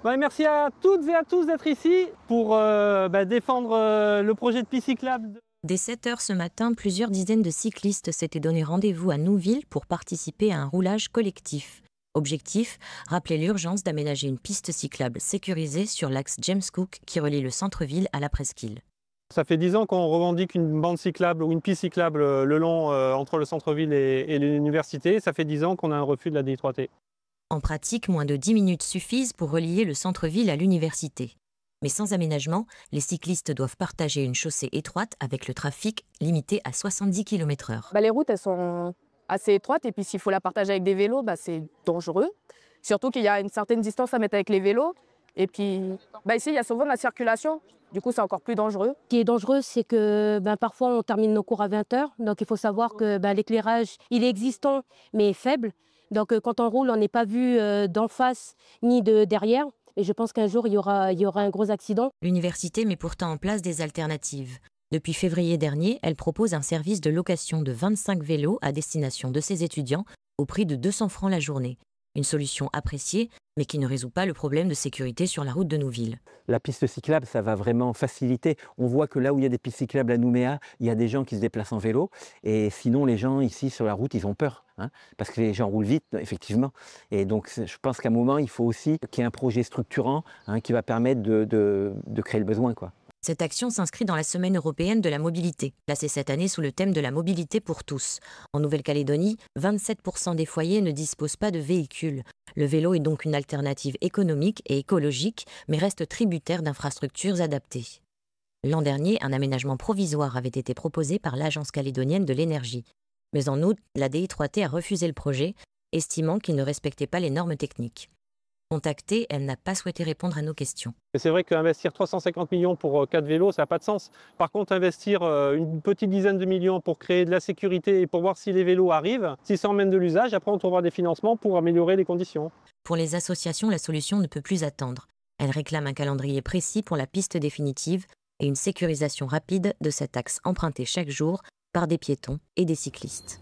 Ouais, merci à toutes et à tous d'être ici pour défendre le projet de piste cyclable. Dès 7 heures ce matin, plusieurs dizaines de cyclistes s'étaient donné rendez-vous à Nouville pour participer à un roulage collectif. Objectif, rappeler l'urgence d'aménager une piste cyclable sécurisée sur l'axe James Cook qui relie le centre-ville à la presqu'île. Ça fait 10 ans qu'on revendique une bande cyclable ou une piste cyclable le long entre le centre-ville et l'université. Ça fait 10 ans qu'on a un refus de la DI3T. En pratique, moins de 10 minutes suffisent pour relier le centre-ville à l'université. Mais sans aménagement, les cyclistes doivent partager une chaussée étroite avec le trafic limité à 70 km/h. Les routes, elles sont assez étroites et puis s'il faut la partager avec des vélos, c'est dangereux. Surtout qu'il y a une certaine distance à mettre avec les vélos. Et puis ici, il y a souvent de la circulation. Du coup, c'est encore plus dangereux. Ce qui est dangereux, c'est que parfois, on termine nos cours à 20 h. Donc, il faut savoir que l'éclairage, il est existant, mais faible. Donc, quand on roule, on n'est pas vu d'en face ni de derrière. Et je pense qu'un jour, il y aura un gros accident. L'université met pourtant en place des alternatives. Depuis février dernier, elle propose un service de location de 25 vélos à destination de ses étudiants au prix de 200 francs la journée. Une solution appréciée, mais qui ne résout pas le problème de sécurité sur la route de Nouville. La piste cyclable, ça va vraiment faciliter. On voit que là où il y a des pistes cyclables à Nouméa, il y a des gens qui se déplacent en vélo. Et sinon, les gens ici sur la route, ils ont peur. Parce que les gens roulent vite, effectivement. Et donc, je pense qu'à un moment, il faut aussi qu'il y ait un projet structurant qui va permettre de créer le besoin, quoi. Cette action s'inscrit dans la Semaine européenne de la mobilité, placée cette année sous le thème de la mobilité pour tous. En Nouvelle-Calédonie, 27% des foyers ne disposent pas de véhicule. Le vélo est donc une alternative économique et écologique, mais reste tributaire d'infrastructures adaptées. L'an dernier, un aménagement provisoire avait été proposé par l'Agence calédonienne de l'énergie. Mais en août, la DI3T a refusé le projet, estimant qu'il ne respectait pas les normes techniques. Contactée, elle n'a pas souhaité répondre à nos questions. C'est vrai qu'investir 350 millions pour 4 vélos, ça n'a pas de sens. Par contre, investir une petite dizaine de millions pour créer de la sécurité et pour voir si les vélos arrivent, s'ils s'en mènent de l'usage, après on trouvera des financements pour améliorer les conditions. Pour les associations, la solution ne peut plus attendre. Elles réclament un calendrier précis pour la piste définitive et une sécurisation rapide de cet axe emprunté chaque jour par des piétons et des cyclistes.